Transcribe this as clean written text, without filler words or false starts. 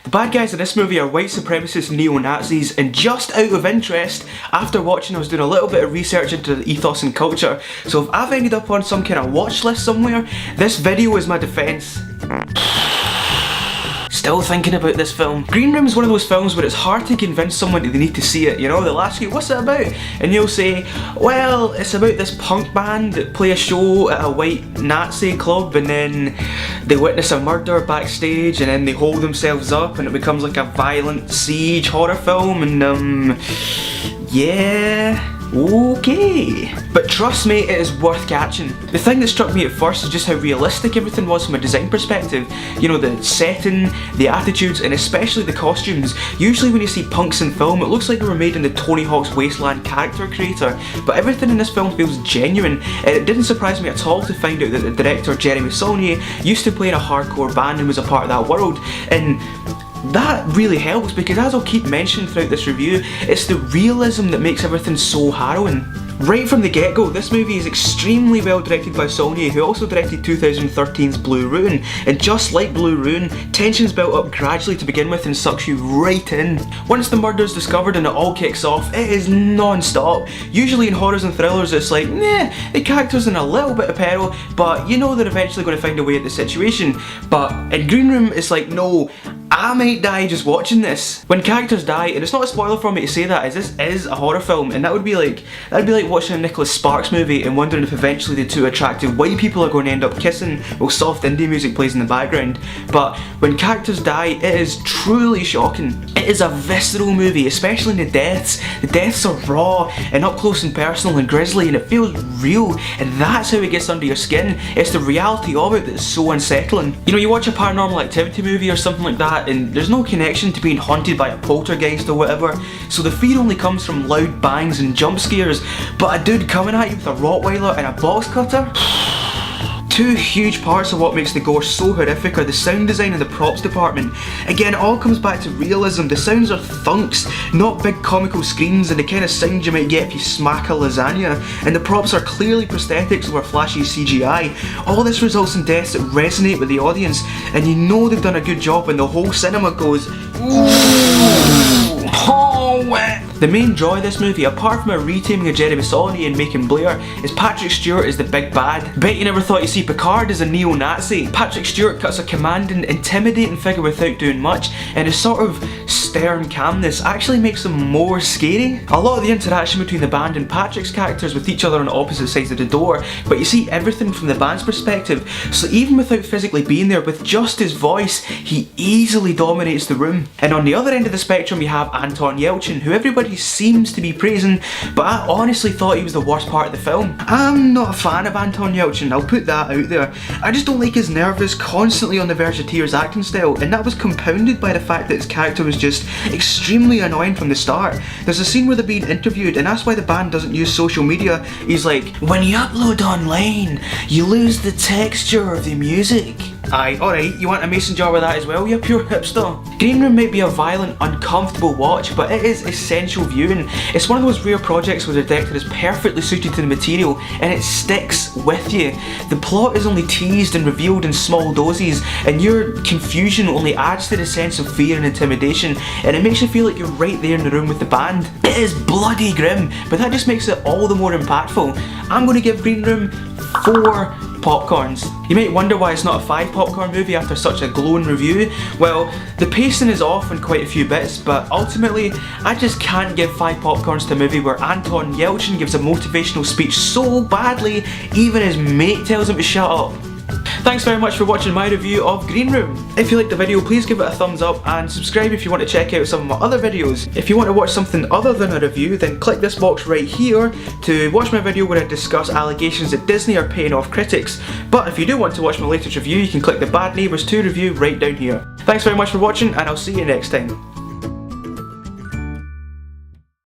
The bad guys in this movie are white supremacist neo-Nazis, and just out of interest, after watching I was doing a little bit of research into the ethos and culture, so if I've ended up on some kind of watch list somewhere, this video is my defence. Still thinking about this film. Green Room is one of those films where it's hard to convince someone that they need to see it, you know? They'll ask you, what's it about? And you'll say, well, it's about this punk band that play a show at a white Nazi club and then they witness a murder backstage and then they hold themselves up and it becomes like a violent siege horror film and yeah. Okay. But trust me, it is worth catching. The thing that struck me at first is just how realistic everything was from a design perspective. You know, the setting, the attitudes, and especially the costumes. Usually when you see punks in film, it looks like they were made in the Tony Hawk's Wasteland character creator, but everything in this film feels genuine, and it didn't surprise me at all to find out that the director Jeremy Saulnier used to play in a hardcore band and was a part of that world, and that really helps because, as I'll keep mentioning throughout this review, it's the realism that makes everything so harrowing. Right from the get-go, this movie is extremely well directed by Saulnier, who also directed 2013's Blue Ruin, and just like Blue Ruin, tension's built up gradually to begin with and sucks you right in. Once the murder's discovered and it all kicks off, it is non-stop. Usually in horrors and thrillers it's like, nah, the character's in a little bit of peril, but you know they're eventually going to find a way at the situation. But in Green Room it's like, no, I might die just watching this. When characters die, and it's not a spoiler for me to say that, as this is a horror film, and that'd be like watching a Nicholas Sparks movie and wondering if eventually the two attractive white people are going to end up kissing while soft indie music plays in the background. But when characters die, it is truly shocking. It is a visceral movie, especially in the deaths. The deaths are raw and up close and personal and grisly, and it feels real, and that's how it gets under your skin. It's the reality of it that's so unsettling. You know, you watch a Paranormal Activity movie or something like that and there's no connection to being haunted by a poltergeist or whatever, so the fear only comes from loud bangs and jump scares, but a dude coming at you with a Rottweiler and a box cutter? Two huge parts of what makes the gore so horrific are the sound design and the props department. Again, it all comes back to realism. The sounds are thunks, not big comical screams and the kind of sound you might get if you smack a lasagna, and the props are clearly prosthetics over flashy CGI. All this results in deaths that resonate with the audience, and you know they've done a good job when the whole cinema goes, ooh, oh, the main draw of this movie, apart from a retaming of Jeremy Saulnier and Macon Blair, is Patrick Stewart as the big bad. Bet you never thought you'd see Picard as a neo-Nazi. Patrick Stewart cuts a commanding, intimidating figure without doing much, and his sort of stern calmness actually makes him more scary. A lot of the interaction between the band and Patrick's characters with each other on opposite sides of the door, but you see everything from the band's perspective, so even without physically being there, with just his voice, he easily dominates the room. And on the other end of the spectrum you have Anton Yelchin, who everybody seems to be praising, but I honestly thought he was the worst part of the film. I'm not a fan of Anton Yelchin, I'll put that out there. I just don't like his nervous, constantly on the verge of tears acting style, and that was compounded by the fact that his character was just extremely annoying from the start. There's a scene where they're being interviewed, and that's why the band doesn't use social media. He's like, when you upload online, you lose the texture of the music. Aye, alright, you want a mason jar with that as well, you pure hipster. Green Room might be a violent, uncomfortable watch, but it is essential viewing. It's one of those rare projects where the director is perfectly suited to the material, and it sticks with you. The plot is only teased and revealed in small doses, and your confusion only adds to the sense of fear and intimidation, and it makes you feel like you're right there in the room with the band. It is bloody grim, but that just makes it all the more impactful. I'm going to give Green Room 4 popcorns. You might wonder why it's not a 5 popcorn movie after such a glowing review. Well, the pacing is off in quite a few bits, but ultimately I just can't give 5 popcorns to a movie where Anton Yelchin gives a motivational speech so badly even his mate tells him to shut up. Thanks very much for watching my review of Green Room. If you liked the video, please give it a thumbs up and subscribe if you want to check out some of my other videos. If you want to watch something other than a review, then click this box right here to watch my video where I discuss allegations that Disney are paying off critics. But if you do want to watch my latest review, you can click the Bad Neighbours 2 review right down here. Thanks very much for watching, and I'll see you next time.